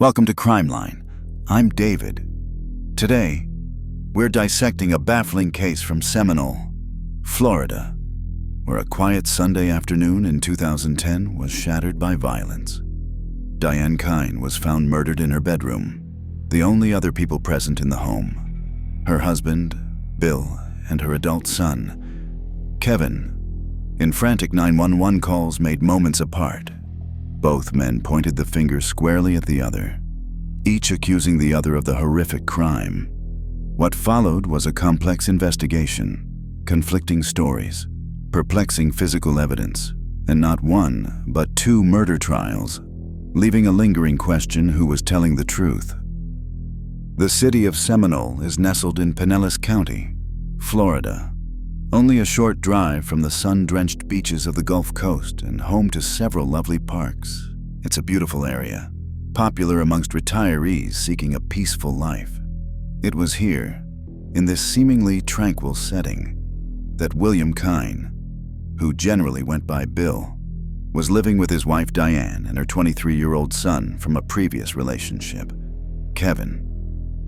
Welcome to Crime Line. I'm David. Today, we're dissecting a baffling case from Seminole, Florida, where a quiet Sunday afternoon in 2010 was shattered by violence. Diane Kyne was found murdered in her bedroom, the only other people present in the home. Her husband, Bill, and her adult son, Kevin, in frantic 911 calls made moments apart. Both men pointed the finger squarely at the other, each accusing the other of the horrific crime. What followed was a complex investigation, conflicting stories, perplexing physical evidence, and not one, but two murder trials, leaving a lingering question: who was telling the truth? The city of Seminole is nestled in Pinellas County, Florida, only a short drive from the sun-drenched beaches of the Gulf Coast and home to several lovely parks. It's a beautiful area, popular amongst retirees seeking a peaceful life. It was here, in this seemingly tranquil setting, that William Kyne, who generally went by Bill, was living with his wife Diane and her 23-year-old son from a previous relationship, Kevin.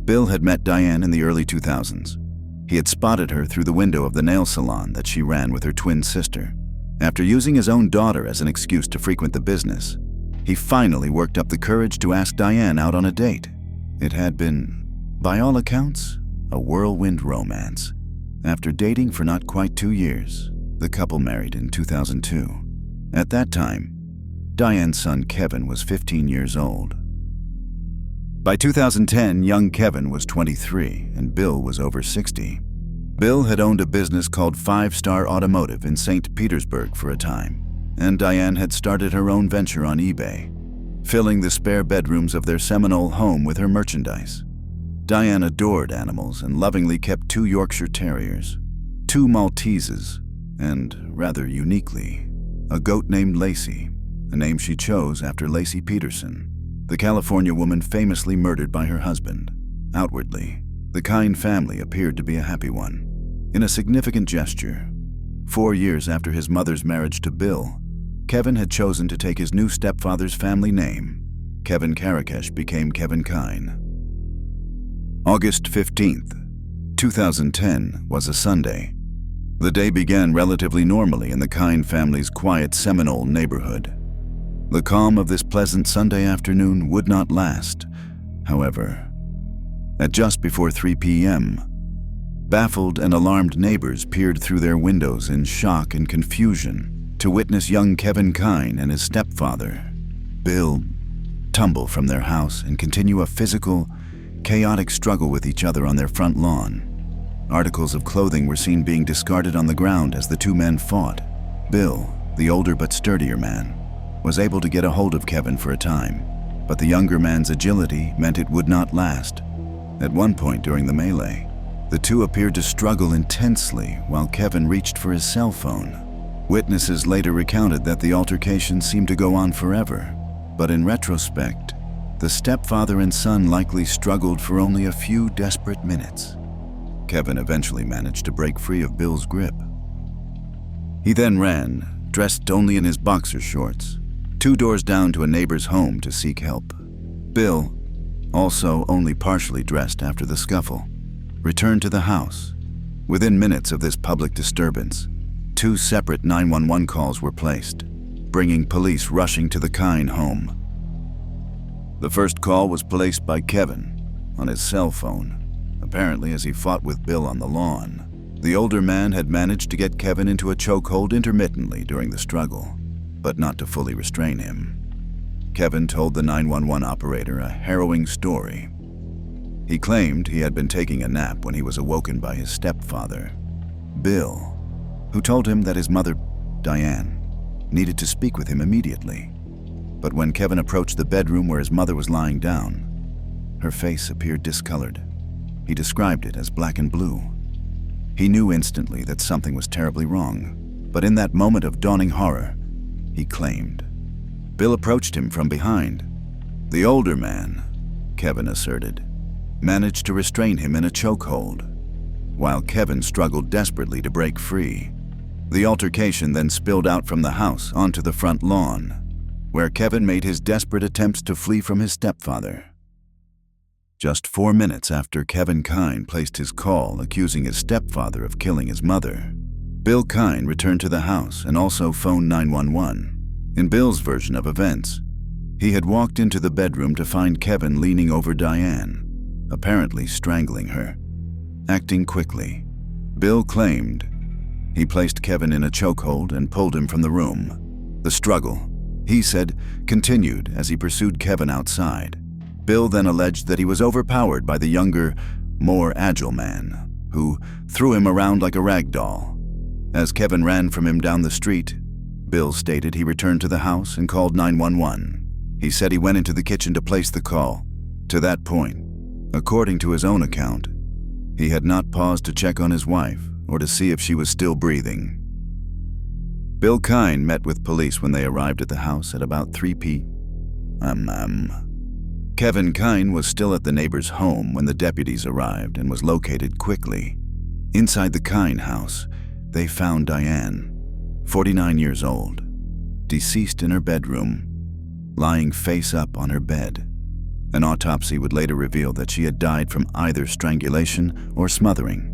Bill had met Diane in the early 2000s. He had spotted her through the window of the nail salon that she ran with her twin sister. After using his own daughter as an excuse to frequent the business, he finally worked up the courage to ask Diane out on a date. It had been, by all accounts, a whirlwind romance. After dating for not quite 2 years, the couple married in 2002. At that time, Diane's son Kevin was 15 years old. By 2010, young Kevin was 23 and Bill was over 60. Bill had owned a business called 5 Star Automotive in St. Petersburg for a time, and Diane had started her own venture on eBay, filling the spare bedrooms of their Seminole home with her merchandise. Diane adored animals and lovingly kept 2 Yorkshire Terriers, 2 Malteses, and, rather uniquely, a goat named Lacey, a name she chose after Lacey Peterson, the California woman famously murdered by her husband. Outwardly, the Kyne family appeared to be a happy one. In a significant gesture, 4 years after his mother's marriage to Bill, Kevin had chosen to take his new stepfather's family name. Kevin Karakesh became Kevin Kyne. August 15th, 2010 was a Sunday. The day began relatively normally in the Kyne family's quiet Seminole neighborhood. The calm of this pleasant Sunday afternoon would not last, however. At just before 3 p.m., baffled and alarmed neighbors peered through their windows in shock and confusion to witness young Kevin Kyne and his stepfather, Bill, tumble from their house and continue a physical, chaotic struggle with each other on their front lawn. Articles of clothing were seen being discarded on the ground as the two men fought. Bill, the older but sturdier man, was able to get a hold of Kevin for a time, but the younger man's agility meant it would not last. At one point during the melee, the two appeared to struggle intensely while Kevin reached for his cell phone. Witnesses later recounted that the altercation seemed to go on forever, but in retrospect, the stepfather and son likely struggled for only a few desperate minutes. Kevin eventually managed to break free of Bill's grip. He then ran, dressed only in his boxer shorts, 2 doors down to a neighbor's home to seek help. Bill, also only partially dressed after the scuffle, returned to the house. Within minutes of this public disturbance, 2 separate 911 calls were placed, bringing police rushing to the Kyne home. The first call was placed by Kevin on his cell phone, apparently as he fought with Bill on the lawn. The older man had managed to get Kevin into a chokehold intermittently during the struggle, but not to fully restrain him. Kevin told the 911 operator a harrowing story. He claimed he had been taking a nap when he was awoken by his stepfather, Bill, who told him that his mother, Diane, needed to speak with him immediately. But when Kevin approached the bedroom where his mother was lying down, her face appeared discolored. He described it as black and blue. He knew instantly that something was terribly wrong, but in that moment of dawning horror, he claimed, Bill approached him from behind. The older man, Kevin asserted, managed to restrain him in a chokehold, while Kevin struggled desperately to break free. The altercation then spilled out from the house onto the front lawn. where Kevin made his desperate attempts to flee from his stepfather. Just 4 minutes after Kevin Kyne placed his call accusing his stepfather of killing his mother, Bill Kyne returned to the house and also phoned 911. In Bill's version of events, he had walked into the bedroom to find Kevin leaning over Diane, apparently strangling her. Acting quickly, Bill claimed he placed Kevin in a chokehold and pulled him from the room. The struggle, he said, continued as he pursued Kevin outside. Bill then alleged that he was overpowered by the younger, more agile man, who threw him around like a rag doll. As Kevin ran from him down the street, Bill stated he returned to the house and called 911. He said he went into the kitchen to place the call. To that point, according to his own account, he had not paused to check on his wife or to see if she was still breathing. Bill Kyne met with police when they arrived at the house at about 3 p.m. Kevin Kyne was still at the neighbor's home when the deputies arrived and was located quickly. Inside the Kyne house, they found Diane, 49 years old, deceased in her bedroom, lying face up on her bed. An autopsy would later reveal that she had died from either strangulation or smothering.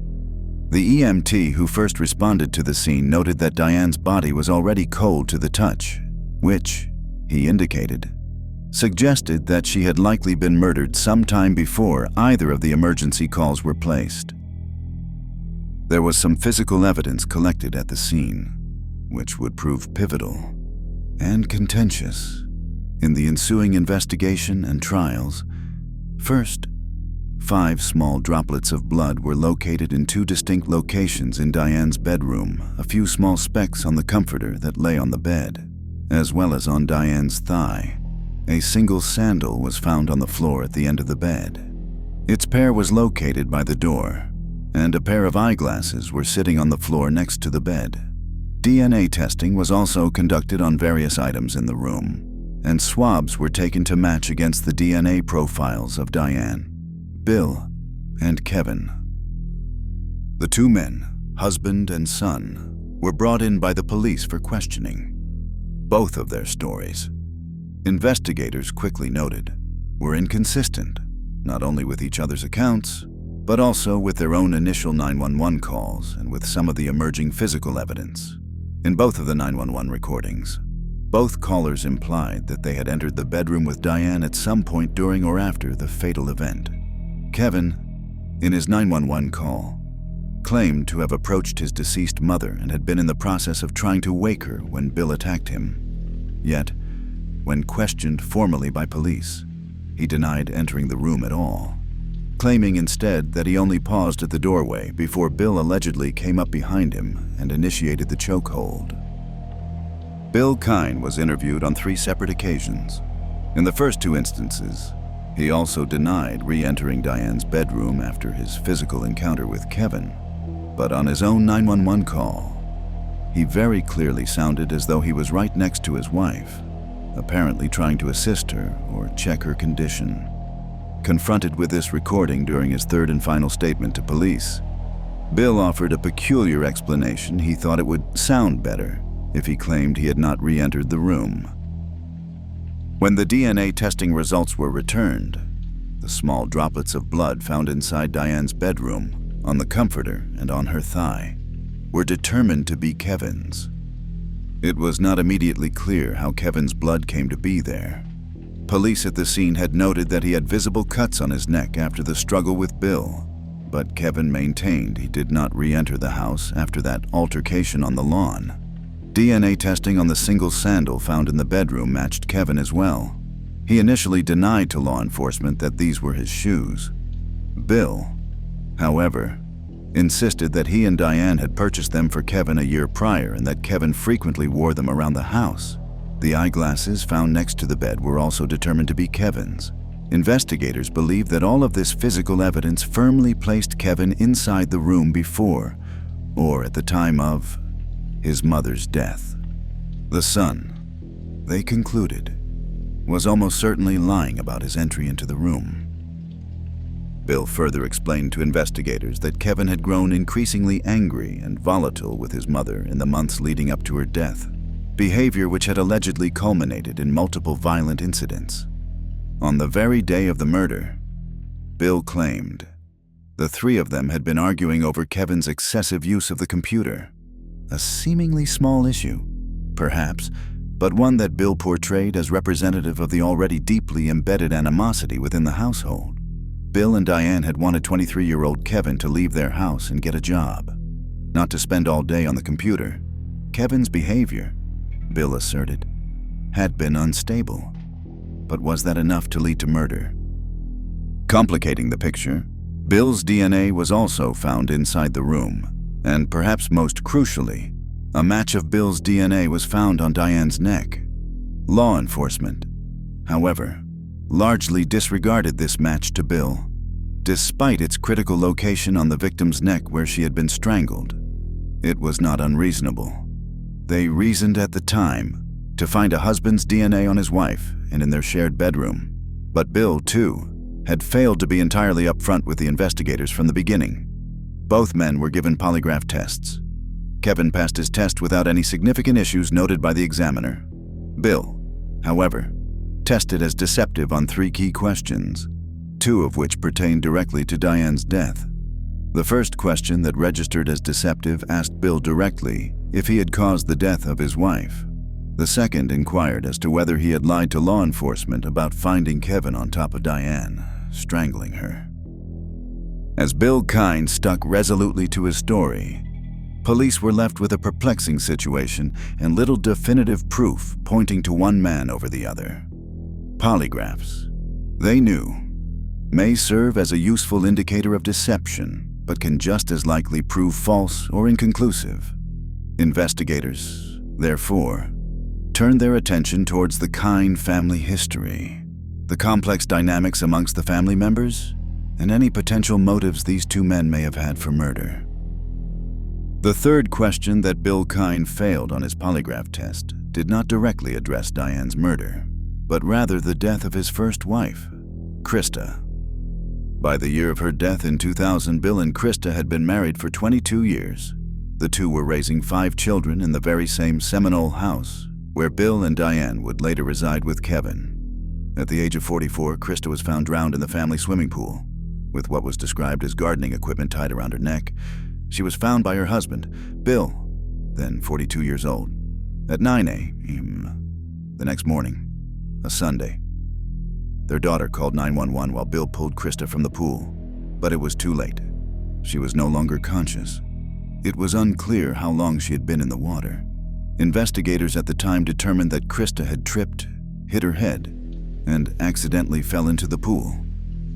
The EMT who first responded to the scene noted that Diane's body was already cold to the touch, which, he indicated, suggested that she had likely been murdered sometime before either of the emergency calls were placed. There was some physical evidence collected at the scene, which would prove pivotal and contentious in the ensuing investigation and trials. First, 5 small droplets of blood were located in 2 distinct locations in Diane's bedroom, a few small specks on the comforter that lay on the bed, as well as on Diane's thigh. A single sandal was found on the floor at the end of the bed. Its pair was located by the door, and a pair of eyeglasses were sitting on the floor next to the bed. DNA testing was also conducted on various items in the room, and swabs were taken to match against the DNA profiles of Diane, Bill, and Kevin. The 2 men, husband and son, were brought in by the police for questioning. Both of their stories, investigators quickly noted, were inconsistent, not only with each other's accounts, but also with their own initial 911 calls and with some of the emerging physical evidence. In both of the 911 recordings, both callers implied that they had entered the bedroom with Diane at some point during or after the fatal event. Kevin, in his 911 call, claimed to have approached his deceased mother and had been in the process of trying to wake her when Bill attacked him. Yet, when questioned formally by police, he denied entering the room at all, claiming instead that he only paused at the doorway before Bill allegedly came up behind him and initiated the chokehold. Bill Kyne was interviewed on 3 separate occasions. In the first 2 instances, he also denied re-entering Diane's bedroom after his physical encounter with Kevin. But on his own 911 call, he very clearly sounded as though he was right next to his wife, apparently trying to assist her or check her condition. Confronted with this recording during his 3rd and final statement to police, Bill offered a peculiar explanation. He thought it would sound better if he claimed he had not re-entered the room. When the DNA testing results were returned, the small droplets of blood found inside Diane's bedroom, on the comforter and on her thigh, were determined to be Kevin's. It was not immediately clear how Kevin's blood came to be there. Police at the scene had noted that he had visible cuts on his neck after the struggle with Bill, but Kevin maintained he did not re-enter the house after that altercation on the lawn. DNA testing on the single sandal found in the bedroom matched Kevin as well. He initially denied to law enforcement that these were his shoes. Bill, however, insisted that he and Diane had purchased them for Kevin a year prior and that Kevin frequently wore them around the house. The eyeglasses found next to the bed were also determined to be Kevin's. Investigators believe that all of this physical evidence firmly placed Kevin inside the room before, or at the time of, his mother's death. The son, they concluded, was almost certainly lying about his entry into the room. Bill further explained to investigators that Kevin had grown increasingly angry and volatile with his mother in the months leading up to her death. behavior which had allegedly culminated in multiple violent incidents. On the very day of the murder, Bill claimed the three of them had been arguing over Kevin's excessive use of the computer. A seemingly small issue, perhaps, but one that Bill portrayed as representative of the already deeply embedded animosity within the household. Bill and Diane had wanted 23-year-old Kevin to leave their house and get a job, not to spend all day on the computer. Kevin's behavior, Bill asserted, had been unstable. But was that enough to lead to murder? Complicating the picture, Bill's DNA was also found inside the room, and perhaps most crucially, a match of Bill's DNA was found on Diane's neck. Law enforcement, however, largely disregarded this match to Bill, despite its critical location on the victim's neck where she had been strangled. It was not unreasonable. They reasoned at the time to find a husband's DNA on his wife and in their shared bedroom. But Bill, too, had failed to be entirely upfront with the investigators from the beginning. Both men were given polygraph tests. Kevin passed his test without any significant issues noted by the examiner. Bill, however, tested as deceptive on 3 key questions, 2 of which pertained directly to Diane's death. The first question that registered as deceptive asked Bill directly if he had caused the death of his wife. The second inquired as to whether he had lied to law enforcement about finding Kevin on top of Diane, strangling her. As Bill Kyne stuck resolutely to his story, police were left with a perplexing situation and little definitive proof pointing to one man over the other. Polygraphs, they knew, may serve as a useful indicator of deception, but can just as likely prove false or inconclusive. Investigators, therefore, turned their attention towards the Kyne family history, the complex dynamics amongst the family members, and any potential motives these 2 men may have had for murder. The third question that Bill Kyne failed on his polygraph test did not directly address Diane's murder, but rather the death of his first wife, Krista. By the year of her death in 2000, Bill and Krista had been married for 22 years. The two were raising 5 children in the very same Seminole house where Bill and Diane would later reside with Kevin. At the age of 44, Krista was found drowned in the family swimming pool, with what was described as gardening equipment tied around her neck. She was found by her husband, Bill, then 42 years old, at 9 a.m. the next morning, a Sunday. Their daughter called 911 while Bill pulled Krista from the pool, but it was too late. She was no longer conscious. It was unclear how long she had been in the water. Investigators at the time determined that Krista had tripped, hit her head, and accidentally fell into the pool.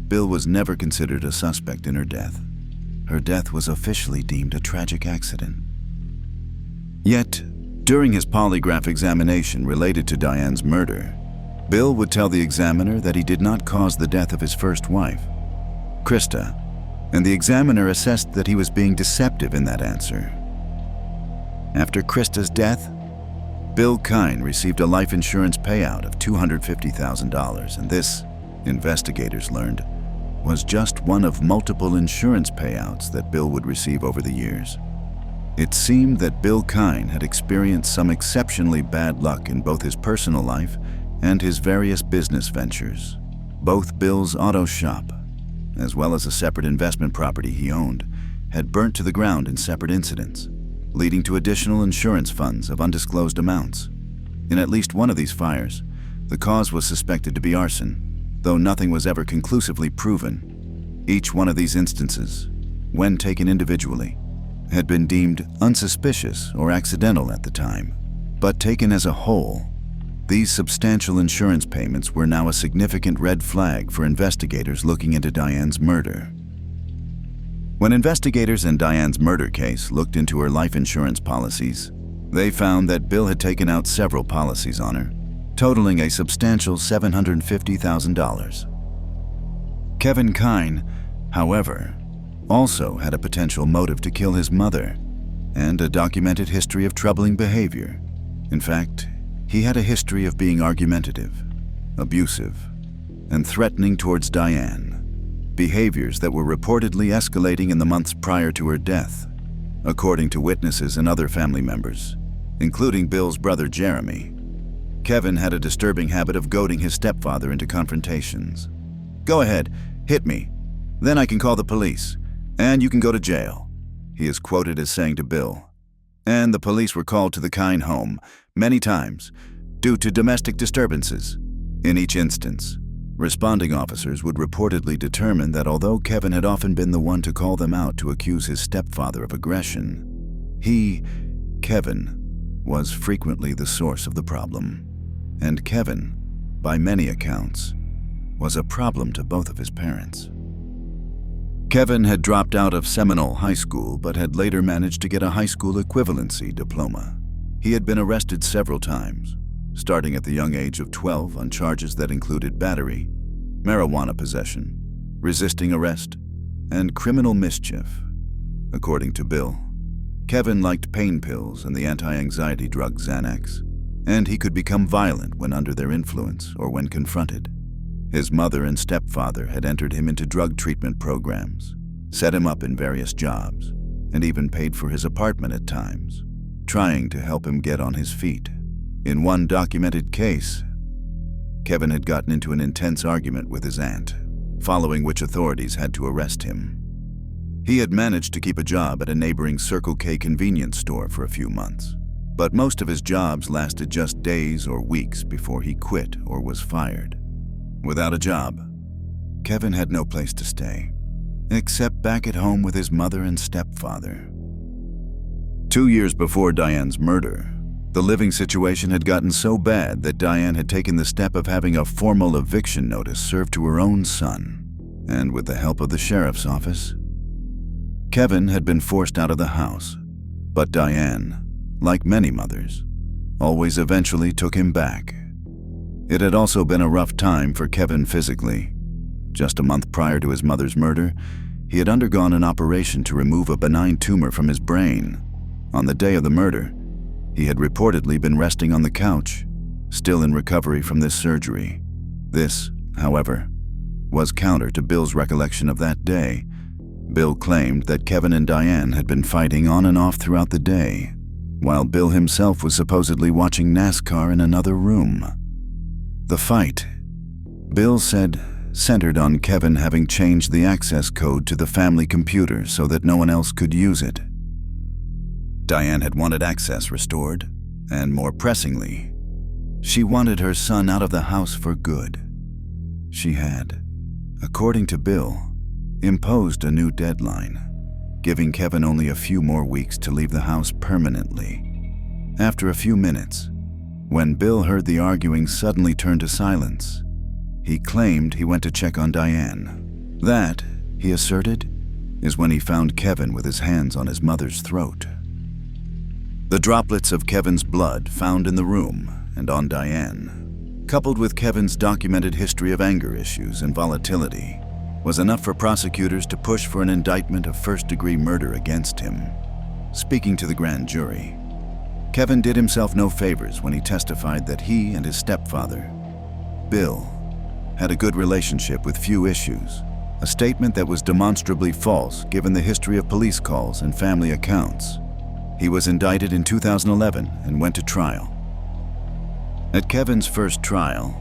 Bill was never considered a suspect in her death. Her death was officially deemed a tragic accident. Yet, during his polygraph examination related to Diane's murder, Bill would tell the examiner that he did not cause the death of his first wife, Krista, and the examiner assessed that he was being deceptive in that answer. After Krista's death, Bill Kyne received a life insurance payout of $250,000, and this, investigators learned, was just one of multiple insurance payouts that Bill would receive over the years. It seemed that Bill Kyne had experienced some exceptionally bad luck in both his personal life and his various business ventures. Both Bill's auto shop, as well as a separate investment property he owned, had burnt to the ground in separate incidents, leading to additional insurance funds of undisclosed amounts. In at least one of these fires, the cause was suspected to be arson, though nothing was ever conclusively proven. Each one of these instances, when taken individually, had been deemed unsuspicious or accidental at the time, but taken as a whole, these substantial insurance payments were now a significant red flag for investigators looking into Diane's murder. When investigators in Diane's murder case looked into her life insurance policies, they found that Bill had taken out several policies on her, totaling a substantial $750,000. Kevin Kyne, however, also had a potential motive to kill his mother and a documented history of troubling behavior. In fact, he had a history of being argumentative, abusive, and threatening towards Diane, behaviors that were reportedly escalating in the months prior to her death. According to witnesses and other family members, including Bill's brother Jeremy. Kevin had a disturbing habit of goading his stepfather into confrontations. "Go ahead, hit me. Then I can call the police, and you can go to jail," he is quoted as saying to Bill. And the police were called to the Kyne home many times due to domestic disturbances. In each instance, responding officers would reportedly determine that although Kevin had often been the one to call them out to accuse his stepfather of aggression, Kevin, was frequently the source of the problem. And Kevin, by many accounts, was a problem to both of his parents. Kevin had dropped out of Seminole High School but had later managed to get a high school equivalency diploma. He had been arrested several times, starting at the young age of 12 on charges that included battery, marijuana possession, resisting arrest, and criminal mischief. According to Bill, Kevin liked pain pills and the anti-anxiety drug Xanax, and he could become violent when under their influence or when confronted. His mother and stepfather had entered him into drug treatment programs, set him up in various jobs, and even paid for his apartment at times, trying to help him get on his feet. In one documented case, Kevin had gotten into an intense argument with his aunt, following which authorities had to arrest him. He had managed to keep a job at a neighboring Circle K convenience store for a few months, but most of his jobs lasted just days or weeks before he quit or was fired. Without a job, Kevin had no place to stay, except back at home with his mother and stepfather. 2 years before Diane's murder, the living situation had gotten so bad that Diane had taken the step of having a formal eviction notice served to her own son, and with the help of the sheriff's office, Kevin had been forced out of the house. But Diane, like many mothers, always eventually took him back. It had also been a rough time for Kevin physically. Just a month prior to his mother's murder, he had undergone an operation to remove a benign tumor from his brain. On the day of the murder, he had reportedly been resting on the couch, still in recovery from this surgery. This, however, was counter to Bill's recollection of that day. Bill claimed that Kevin and Diane had been fighting on and off throughout the day, while Bill himself was supposedly watching NASCAR in another room. The fight, Bill said, centered on Kevin having changed the access code to the family computer so that no one else could use it. Diane had wanted access restored, and more pressingly, she wanted her son out of the house for good. She had, according to Bill, imposed a new deadline, giving Kevin only a few more weeks to leave the house permanently. After a few minutes, when Bill heard the arguing suddenly turn to silence, he claimed he went to check on Diane. That, he asserted, is when he found Kevin with his hands on his mother's throat. The droplets of Kevin's blood found in the room and on Diane, coupled with Kevin's documented history of anger issues and volatility, was enough for prosecutors to push for an indictment of first-degree murder against him. Speaking to the grand jury, Kevin did himself no favors when he testified that he and his stepfather, Bill, had a good relationship with few issues, a statement that was demonstrably false given the history of police calls and family accounts. He was indicted in 2011 and went to trial. At Kevin's first trial,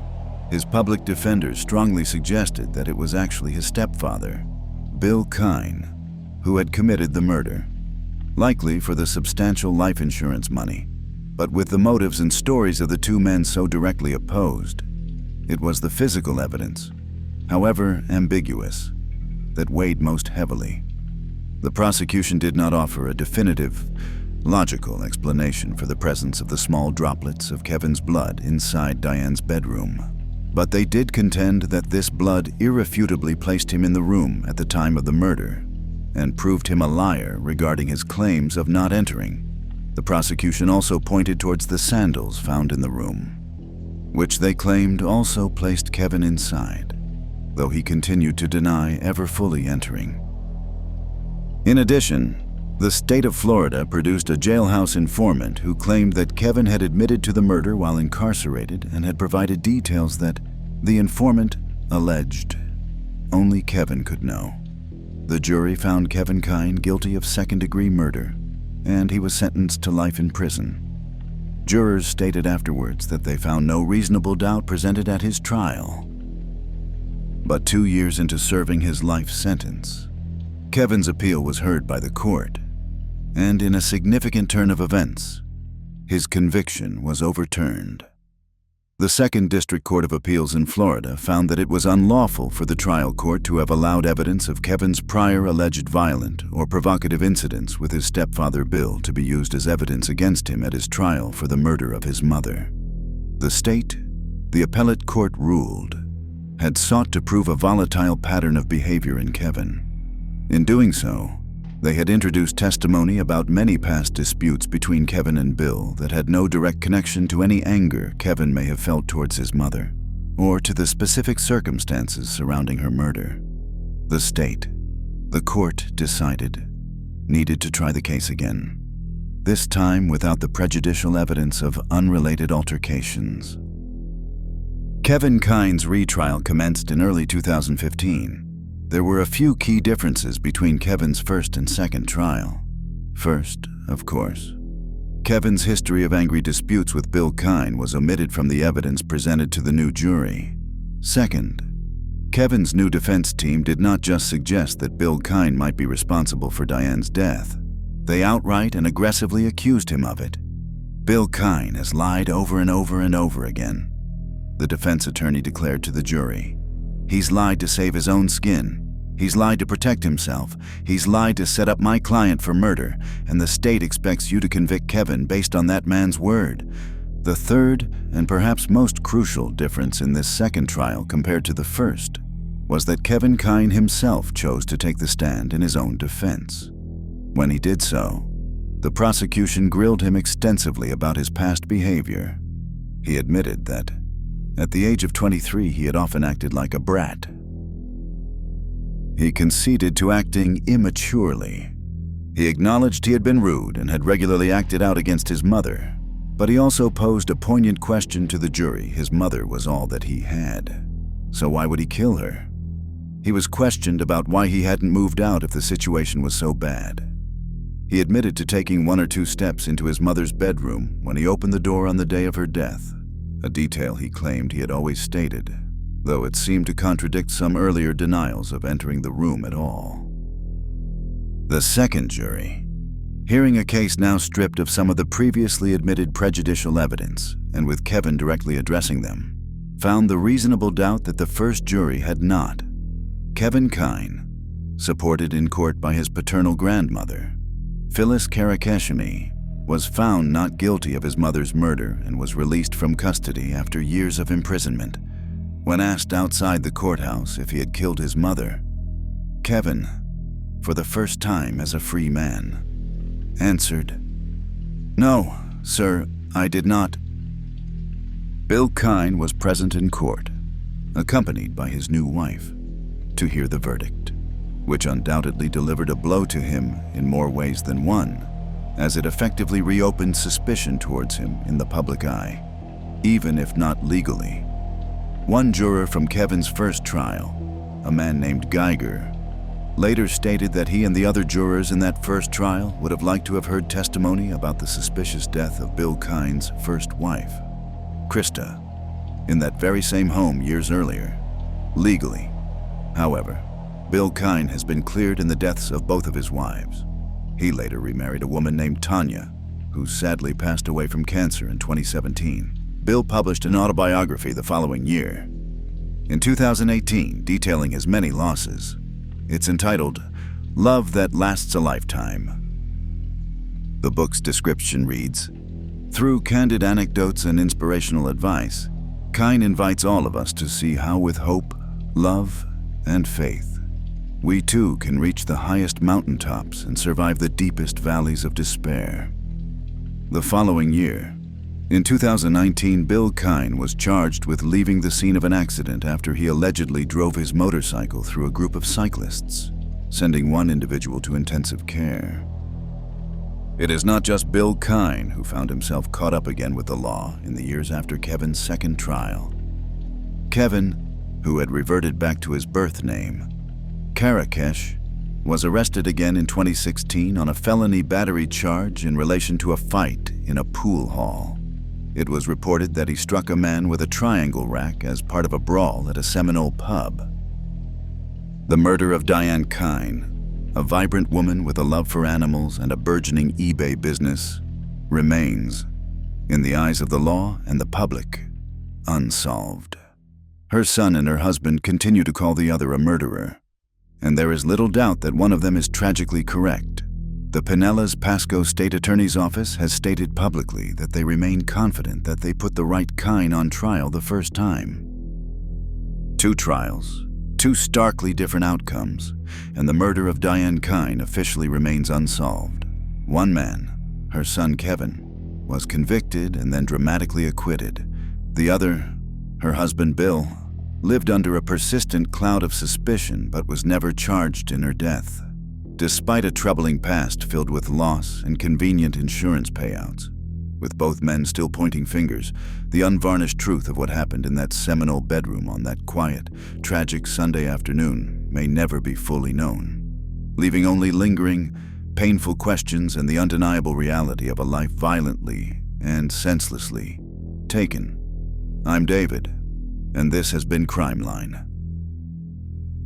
his public defender strongly suggested that it was actually his stepfather, Bill Kyne, who had committed the murder, likely for the substantial life insurance money. But with the motives and stories of the two men so directly opposed, it was the physical evidence, however ambiguous, that weighed most heavily. The prosecution did not offer a definitive, logical explanation for the presence of the small droplets of Kevin's blood inside Diane's bedroom, but they did contend that this blood irrefutably placed him in the room at the time of the murder and proved him a liar regarding his claims of not entering. The prosecution also pointed towards the sandals found in the room, which they claimed also placed Kevin inside, though he continued to deny ever fully entering. In addition, the state of Florida produced a jailhouse informant who claimed that Kevin had admitted to the murder while incarcerated and had provided details that the informant alleged only Kevin could know. The jury found Kevin Kyne guilty of second-degree murder, and he was sentenced to life in prison. Jurors stated afterwards that they found no reasonable doubt presented at his trial. But 2 years into serving his life sentence, Kevin's appeal was heard by the court, and in a significant turn of events, his conviction was overturned. The Second District Court of Appeals in Florida found that it was unlawful for the trial court to have allowed evidence of Kevin's prior alleged violent or provocative incidents with his stepfather Bill to be used as evidence against him at his trial for the murder of his mother. The state, the appellate court ruled, had sought to prove a volatile pattern of behavior in Kevin. In doing so, they had introduced testimony about many past disputes between Kevin and Bill that had no direct connection to any anger Kevin may have felt towards his mother, or to the specific circumstances surrounding her murder. The state, the court decided, needed to try the case again, this time without the prejudicial evidence of unrelated altercations. Kevin Kyne's retrial commenced in early 2015. There were a few key differences between Kevin's first and second trial. First, of course, Kevin's history of angry disputes with Bill Kyne was omitted from the evidence presented to the new jury. Second, Kevin's new defense team did not just suggest that Bill Kyne might be responsible for Diane's death. They outright and aggressively accused him of it. Bill Kyne has lied over and over and over again, the defense attorney declared to the jury. He's lied to save his own skin. He's lied to protect himself. He's lied to set up my client for murder, and the state expects you to convict Kevin based on that man's word. The third, and perhaps most crucial difference in this second trial compared to the first, was that Kevin Kyne himself chose to take the stand in his own defense. When he did so, the prosecution grilled him extensively about his past behavior. He admitted that, at the age of 23, he had often acted like a brat. He conceded to acting immaturely. He acknowledged he had been rude and had regularly acted out against his mother, but he also posed a poignant question to the jury. His mother was all that he had, so why would he kill her? He was questioned about why he hadn't moved out if the situation was so bad. He admitted to taking 1 or 2 steps into his mother's bedroom when he opened the door on the day of her death, a detail he claimed he had always stated, though it seemed to contradict some earlier denials of entering the room at all. The second jury, hearing a case now stripped of some of the previously admitted prejudicial evidence and with Kevin directly addressing them, found the reasonable doubt that the first jury had not. Kevin Kyne, supported in court by his paternal grandmother, Phyllis Karakeshimi, was found not guilty of his mother's murder and was released from custody after years of imprisonment. When asked outside the courthouse if he had killed his mother, Kevin, for the first time as a free man, answered, "No, sir, I did not." Bill Kyne was present in court, accompanied by his new wife, to hear the verdict, which undoubtedly delivered a blow to him in more ways than one, as it effectively reopened suspicion towards him in the public eye, even if not legally. One juror from Kevin's first trial, a man named Geiger, later stated that he and the other jurors in that first trial would have liked to have heard testimony about the suspicious death of Bill Kyne's first wife, Krista, in that very same home years earlier. Legally, however, Bill Kyne has been cleared in the deaths of both of his wives. He later remarried a woman named Tanya, who sadly passed away from cancer in 2017. Bill published an autobiography the following year, in 2018, detailing his many losses. It's entitled, "Love That Lasts a Lifetime." The book's description reads, "Through candid anecdotes and inspirational advice, Kyne invites all of us to see how with hope, love, and faith, we too can reach the highest mountaintops and survive the deepest valleys of despair." The following year, in 2019, Bill Kyne was charged with leaving the scene of an accident after he allegedly drove his motorcycle through a group of cyclists, sending one individual to intensive care. It is not just Bill Kyne who found himself caught up again with the law in the years after Kevin's second trial. Kevin, who had reverted back to his birth name, Karakesh, was arrested again in 2016 on a felony battery charge in relation to a fight in a pool hall. It was reported that he struck a man with a triangle rack as part of a brawl at a Seminole pub. The murder of Diane Kyne, a vibrant woman with a love for animals and a burgeoning eBay business, remains, in the eyes of the law and the public, unsolved. Her son and her husband continue to call the other a murderer, and there is little doubt that one of them is tragically correct. The Pinellas Pasco State Attorney's Office has stated publicly that they remain confident that they put the right Kyne on trial the first time. 2 trials, 2 starkly different outcomes, and the murder of Diane Kyne officially remains unsolved. One man, her son Kevin, was convicted and then dramatically acquitted. The other, her husband Bill, lived under a persistent cloud of suspicion but was never charged in her death. Despite a troubling past filled with loss and convenient insurance payouts, with both men still pointing fingers, the unvarnished truth of what happened in that Seminole bedroom on that quiet, tragic Sunday afternoon may never be fully known, leaving only lingering, painful questions and the undeniable reality of a life violently and senselessly taken. I'm David, and this has been Crime Line.